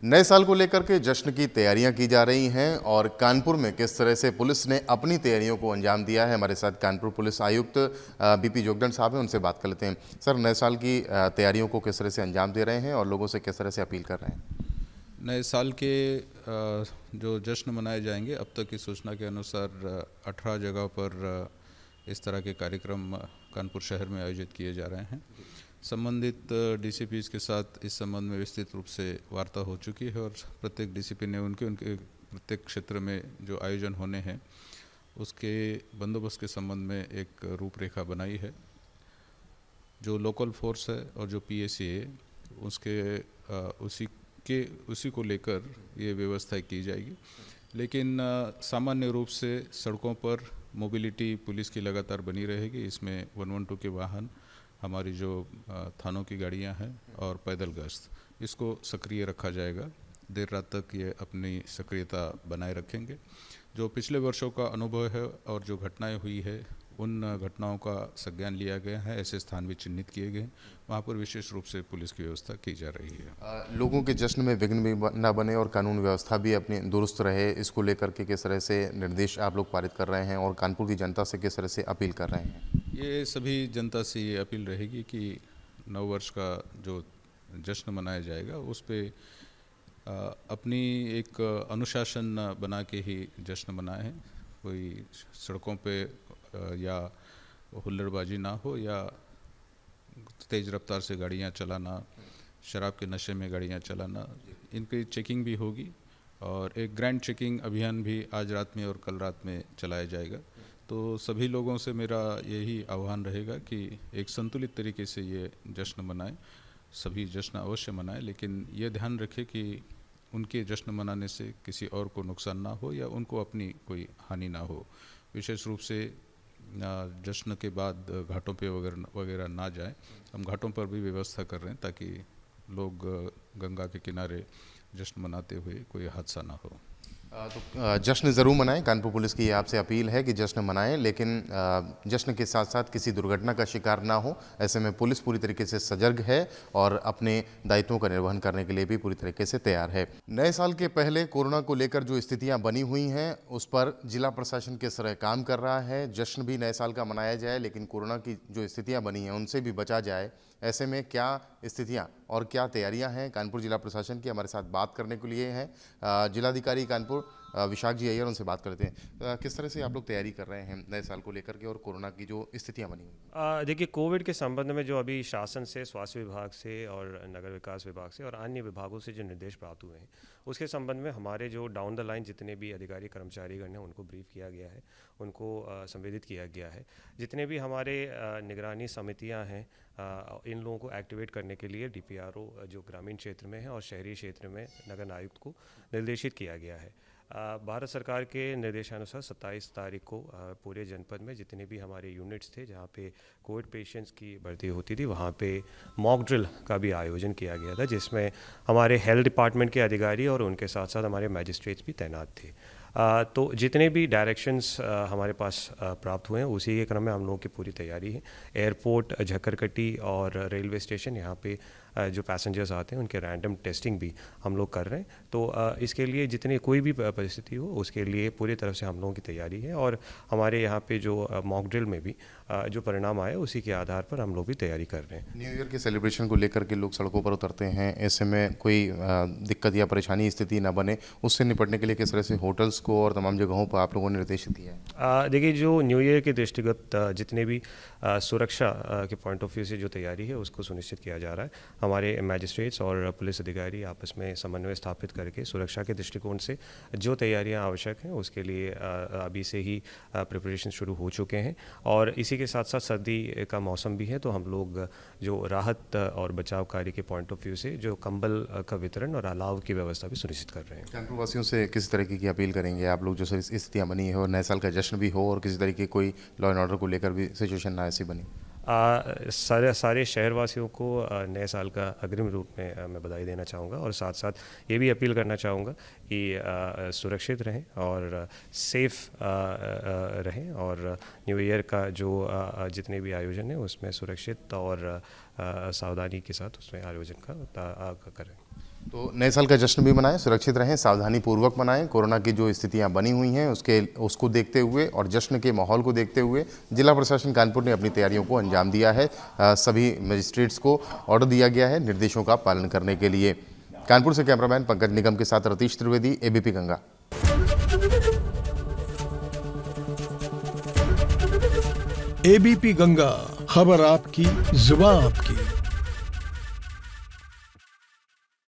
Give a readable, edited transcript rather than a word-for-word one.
नए साल को लेकर के जश्न की तैयारियां की जा रही हैं और कानपुर में किस तरह से पुलिस ने अपनी तैयारियों को अंजाम दिया है, हमारे साथ कानपुर पुलिस आयुक्त बीपी जोगदंड साहब हैं, उनसे बात कर लेते हैं। सर, नए साल की तैयारियों को किस तरह से अंजाम दे रहे हैं और लोगों से किस तरह से अपील कर रहे हैं? नए साल के जो जश्न मनाए जाएंगे, अब तक की सूचना के अनुसार 18 जगह पर इस तरह के कार्यक्रम कानपुर शहर में आयोजित किए जा रहे हैं। संबंधित डीसीपीज़ के साथ इस संबंध में विस्तृत रूप से वार्ता हो चुकी है और प्रत्येक डीसीपी ने उनके प्रत्येक क्षेत्र में जो आयोजन होने हैं उसके बंदोबस्त के संबंध में एक रूपरेखा बनाई है। जो लोकल फोर्स है और जो पीएसी है उसी को लेकर ये व्यवस्था की जाएगी। लेकिन सामान्य रूप से सड़कों पर मोबिलिटी पुलिस की लगातार बनी रहेगी। इसमें 112 के वाहन, हमारी जो थानों की गाड़ियां हैं और पैदल गश्त, इसको सक्रिय रखा जाएगा। देर रात तक ये अपनी सक्रियता बनाए रखेंगे। जो पिछले वर्षों का अनुभव है और जो घटनाएं हुई है उन घटनाओं का संज्ञान लिया गया है। ऐसे स्थान भी चिन्हित किए गए हैं, वहाँ पर विशेष रूप से पुलिस की व्यवस्था की जा रही है। लोगों के जश्न में विघ्न भी न बने और कानून व्यवस्था भी अपनी दुरुस्त रहे, इसको लेकर के किस तरह से निर्देश आप लोग पारित कर रहे हैं और कानपुर की जनता से किस तरह से अपील कर रहे हैं? ये सभी जनता से ये अपील रहेगी कि नववर्ष का जो जश्न मनाया जाएगा उस पर अपनी एक अनुशासन बना के ही जश्न मनाएं। कोई सड़कों पे या हुल्लड़बाजी ना हो या तेज़ रफ्तार से गाड़ियां चलाना, शराब के नशे में गाड़ियां चलाना, इनकी चेकिंग भी होगी। और एक ग्रैंड चेकिंग अभियान भी आज रात में और कल रात में चलाया जाएगा। तो सभी लोगों से मेरा यही आह्वान रहेगा कि एक संतुलित तरीके से ये जश्न मनाएं। सभी जश्न अवश्य मनाएं, लेकिन ये ध्यान रखें कि उनके जश्न मनाने से किसी और को नुकसान ना हो या उनको अपनी कोई हानि ना हो। विशेष रूप से जश्न के बाद घाटों पे वगैरह ना जाएं। हम घाटों पर भी व्यवस्था कर रहे हैं ताकि लोग गंगा के किनारे जश्न मनाते हुए कोई हादसा ना हो। तो जश्न ज़रूर मनाएं। कानपुर पुलिस की आपसे अपील है कि जश्न मनाएं, लेकिन जश्न के साथ साथ किसी दुर्घटना का शिकार ना हो। ऐसे में पुलिस पूरी तरीके से सजग है और अपने दायित्वों का निर्वहन करने के लिए भी पूरी तरीके से तैयार है। नए साल के पहले कोरोना को लेकर जो स्थितियां बनी हुई हैं उस पर जिला प्रशासन किस तरह काम कर रहा है। जश्न भी नए साल का मनाया जाए, लेकिन कोरोना की जो स्थितियाँ बनी हैं उनसे भी बचा जाए। ऐसे में क्या स्थितियाँ और क्या तैयारियां हैं कानपुर जिला प्रशासन की, हमारे साथ बात करने के लिए हैं जिलाधिकारी कानपुर विशाख जी अय्यर, उनसे बात करते हैं। किस तरह से आप लोग तैयारी कर रहे हैं नए साल को लेकर के और कोरोना की जो स्थितियां बनी हुई? देखिए, कोविड के संबंध में जो अभी शासन से, स्वास्थ्य विभाग से और नगर विकास विभाग से और अन्य विभागों से जो निर्देश प्राप्त हुए हैं उसके संबंध में हमारे जो डाउन द लाइन जितने भी अधिकारी कर्मचारीगण हैं उनको ब्रीफ किया गया है, उनको संवेदित किया गया है। जितने भी हमारे निगरानी समितियां हैं, इन लोगों को एक्टिवेट करने के लिए डीपीआरओ जो ग्रामीण क्षेत्र में है और शहरी क्षेत्र में नगर आयुक्त को निर्देशित किया गया है। भारत सरकार के निर्देशानुसार 27 तारीख को पूरे जनपद में जितने भी हमारे यूनिट्स थे जहाँ पे कोविड पेशेंट्स की भर्ती होती थी वहाँ पे मॉक ड्रिल का भी आयोजन किया गया था, जिसमें हमारे हेल्थ डिपार्टमेंट के अधिकारी और उनके साथ साथ हमारे मैजिस्ट्रेट्स भी तैनात थे। तो जितने भी डायरेक्शंस हमारे पास प्राप्त हुए हैं उसी के क्रम में हम लोगों की पूरी तैयारी है। एयरपोर्ट, झक्करकट्टी और रेलवे स्टेशन यहाँ पे जो पैसेंजर्स आते हैं उनके रैंडम टेस्टिंग भी हम लोग कर रहे हैं। तो इसके लिए जितनी कोई भी परिस्थिति हो उसके लिए पूरी तरफ से हम लोगों की तैयारी है। और हमारे यहाँ पे जो मॉक ड्रिल में भी जो परिणाम आए उसी के आधार पर हम लोग भी तैयारी कर रहे हैं। न्यू ईयर के सेलिब्रेशन को लेकर के लोग सड़कों पर उतरते हैं, ऐसे में कोई दिक्कत या परेशानी स्थिति ना बने, उससे निपटने के लिए किस तरह से होटल्स को और तमाम जगहों पर आप लोगों ने निर्देशित दिया है? देखिए, जो न्यू ईयर के दृष्टिगत जितने भी सुरक्षा के पॉइंट ऑफ व्यू से जो तैयारी है उसको सुनिश्चित किया जा रहा है। हमारे मैजिस्ट्रेट्स और पुलिस अधिकारी आपस में समन्वय स्थापित करके सुरक्षा के दृष्टिकोण से जो तैयारियां आवश्यक हैं उसके लिए अभी से ही प्रिपरेशन शुरू हो चुके हैं। और इसी के साथ साथ सर्दी का मौसम भी है, तो हम लोग जो राहत और बचाव कार्य के पॉइंट ऑफ व्यू से जो कंबल का वितरण और अलाव की व्यवस्था भी सुनिश्चित कर रहे हैं। कानपुर वासियों से किस तरीके की अपील करेंगे आप लोग, जो स्थितियाँ बनी हो, नए साल का जश्न भी हो और किसी तरीके कोई लॉ एंड ऑर्डर को लेकर भी सिचुएशन ना ऐसी बनी? सारे शहरवासियों को नए साल का अग्रिम रूप में मैं बधाई देना चाहूँगा और साथ साथ ये भी अपील करना चाहूँगा कि सुरक्षित रहें और सेफ रहें और न्यू ईयर का जो जितने भी आयोजन है उसमें सुरक्षित और सावधानी के साथ उसमें आयोजन का करें। तो नए साल का जश्न भी मनाएं, सुरक्षित रहें, सावधानी पूर्वक मनाएं। कोरोना की जो स्थितियां बनी हुई हैं उसको देखते हुए और जश्न के माहौल को देखते हुए जिला प्रशासन कानपुर ने अपनी तैयारियों को अंजाम दिया है। सभी मजिस्ट्रेट्स को ऑर्डर दिया गया है निर्देशों का पालन करने के लिए। कानपुर से कैमरामैन पंकज निगम के साथ रतीश त्रिवेदी, एबीपी गंगा। एबीपी गंगा, खबर आपकी, जुबान आपकी।